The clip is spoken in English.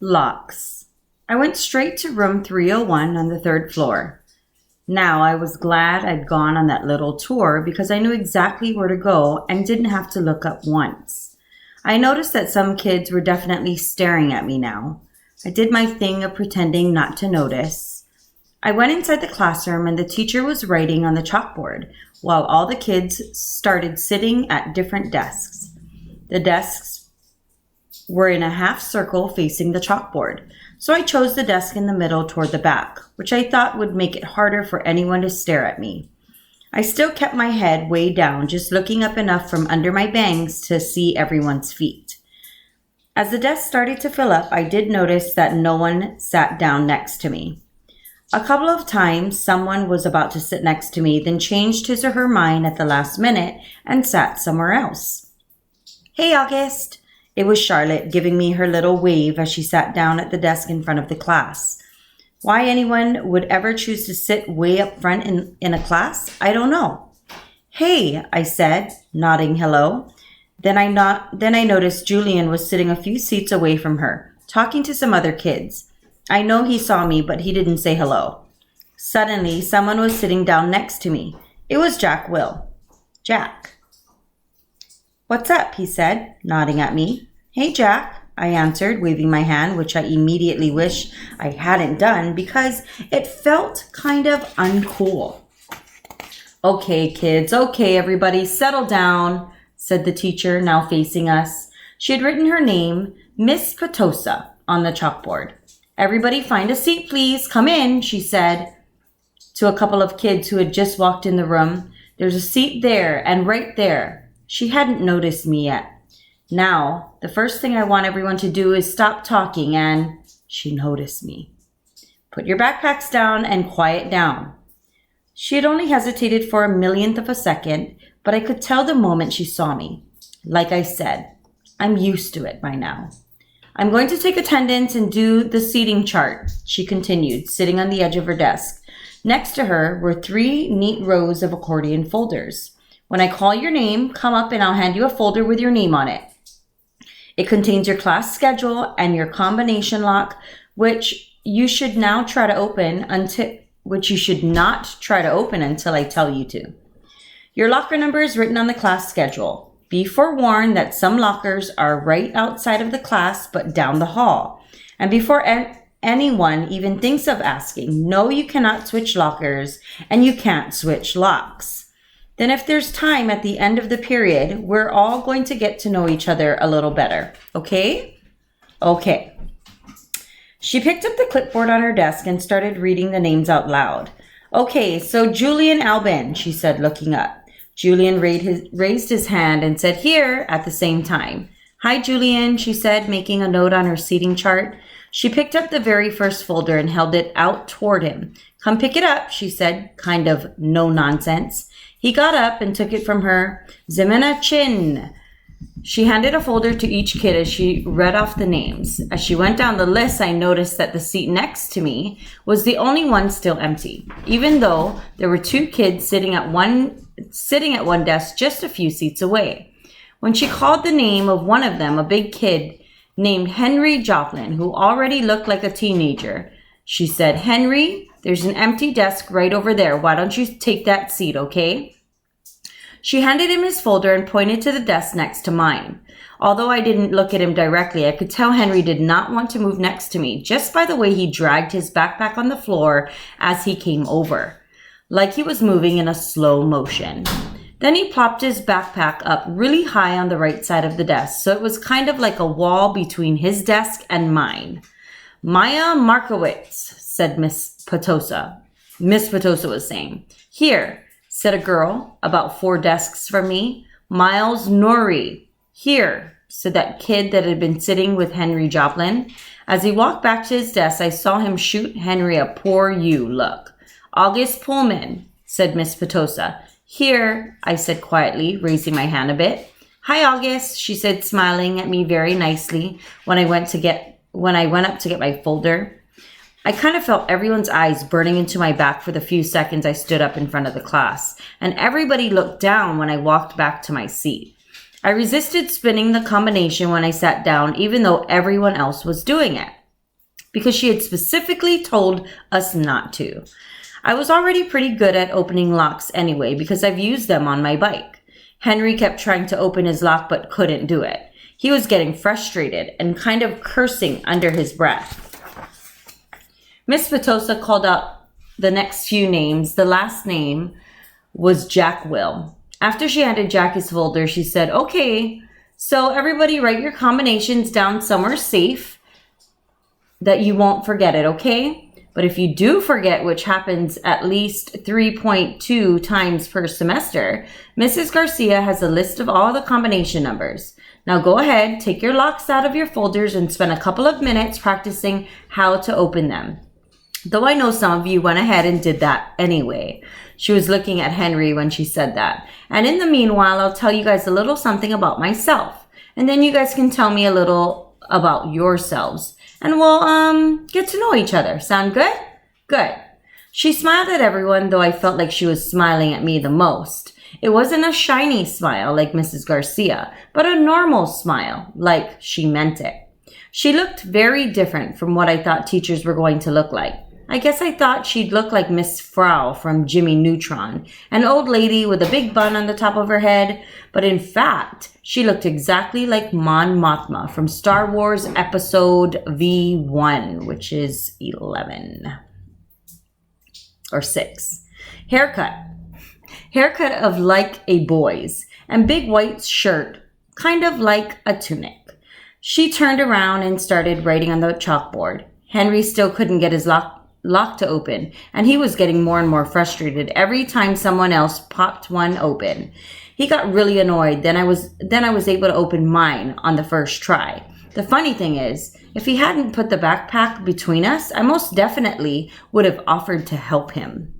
Locks. I went straight to room 301 on the third floor. Now I was glad I'd gone on that little tour because I knew exactly where to go and didn't have to look up once. I noticed that some kids were definitely staring at me now. I did my thing of pretending not to notice. I went inside the classroom and the teacher was writing on the chalkboard while all the kids started sitting at different desks. The desks were in a half circle facing the chalkboard, so I chose the desk in the middle toward the back, which I thought would make it harder for anyone to stare at me. I still kept my head way down, just looking up enough from under my bangs to see everyone's feet. As the desk started to fill up, I did notice that no one sat down next to me. A couple of times, someone was about to sit next to me, then changed his or her mind at the last minute and sat somewhere else. "Hey, August." It was Charlotte giving me her little wave as she sat down at the desk in front of the class. Why anyone would ever choose to sit way up front in a class, I don't know. "Hey," I said, nodding hello. Then I noticed Julian was sitting a few seats away from her, talking to some other kids. I know he saw me, but he didn't say hello. Suddenly, someone was sitting down next to me. It was Jack Will. "Jack." "What's up?" he said, nodding at me. "Hey, Jack," I answered, waving my hand, which I immediately wish I hadn't done because it felt kind of uncool. "Okay, kids, okay, everybody, settle down," said the teacher, now facing us. She had written her name, Miss Petosa, on the chalkboard. "Everybody find a seat, please. Come in," she said to a couple of kids who had just walked in the room. "There's a seat there and right there." She hadn't noticed me yet. "Now, the first thing I want everyone to do is stop talking," and she noticed me. "Put your backpacks down and quiet down." She had only hesitated for a millionth of a second, but I could tell the moment she saw me. Like I said, I'm used to it by now. "I'm going to take attendance and do the seating chart," she continued, sitting on the edge of her desk. Next to her were 3 neat rows of accordion folders. "When I call your name, come up and I'll hand you a folder with your name on it. It contains your class schedule and your combination lock, which you should not try to open until I tell you to. Your locker number is written on the class schedule. Be forewarned that some lockers are right outside of the class but down the hall. And before anyone even thinks of asking, no, you cannot switch lockers and you can't switch locks. Then if there's time at the end of the period, we're all going to get to know each other a little better. Okay? Okay." She picked up the clipboard on her desk and started reading the names out loud. "Okay, so Julian Albin," she said, looking up. Julian raised his hand and said, "Here," at the same time. "Hi, Julian," she said, making a note on her seating chart. She picked up the very first folder and held it out toward him. "Come pick it up," she said, kind of no nonsense. He got up and took it from her. "Zemina Chin." She handed a folder to each kid as she read off the names. As she went down the list, I noticed that the seat next to me was the only one still empty, even though there were 2 kids sitting at one desk just a few seats away. When she called the name of one of them, a big kid named Henry Joplin, who already looked like a teenager, she said, "Henry, there's an empty desk right over there. Why don't you take that seat, okay?" She handed him his folder and pointed to the desk next to mine. Although I didn't look at him directly, I could tell Henry did not want to move next to me, just by the way he dragged his backpack on the floor as he came over, like he was moving in a slow motion. Then he plopped his backpack up really high on the right side of the desk, so it was kind of like a wall between his desk and mine. "Maya Markowitz," said Miss Petosa. Miss Petosa was saying. "Here," said a girl about 4 desks from me. "Miles Norrie." "Here," said that kid that had been sitting with Henry Joplin. As he walked back to his desk, I saw him shoot Henry a poor you look. "August Pullman," said Miss Petosa. "Here," I said quietly, raising my hand a bit. "Hi, August," she said, smiling at me very nicely when I went up to get my folder. I kind of felt everyone's eyes burning into my back for the few seconds I stood up in front of the class, and everybody looked down when I walked back to my seat. I resisted spinning the combination when I sat down, even though everyone else was doing it. because she had specifically told us not to. I was already pretty good at opening locks anyway because I've used them on my bike. Henry kept trying to open his lock but couldn't do it. He was getting frustrated and kind of cursing under his breath. Miss Petosa called out the next few names. The last name was Jack Will. After she handed Jack his folder, she said, "Okay, so everybody write your combinations down somewhere safe that you won't forget it, okay? But if you do forget, which happens at least 3.2 times per semester, Mrs. Garcia has a list of all the combination numbers. Now go ahead, take your locks out of your folders and spend a couple of minutes practicing how to open them." Though I know some of you went ahead and did that anyway. She was looking at Henry when she said that. And in the meanwhile, I'll tell you guys a little something about myself. And then you guys can tell me a little about yourselves. And we'll get to know each other. Sound good? Good. She smiled at everyone, though I felt like she was smiling at me the most. It wasn't a shiny smile like Mrs. Garcia, but a normal smile, like she meant it. She looked very different from what I thought teachers were going to look like. I guess I thought she'd look like Miss Frau from Jimmy Neutron, an old lady with a big bun on the top of her head, but in fact, she looked exactly like Mon Mothma from Star Wars Episode V1, which is 11 or 6. Haircut of like a boy's, and big white shirt, kind of like a tunic. She turned around and started writing on the chalkboard. Henry still couldn't get his lock to open, and he was getting more and more frustrated every time someone else popped one open. He got really annoyed. Then I was able to open mine on the first try. The funny thing is, if he hadn't put the backpack between us, I most definitely would have offered to help him.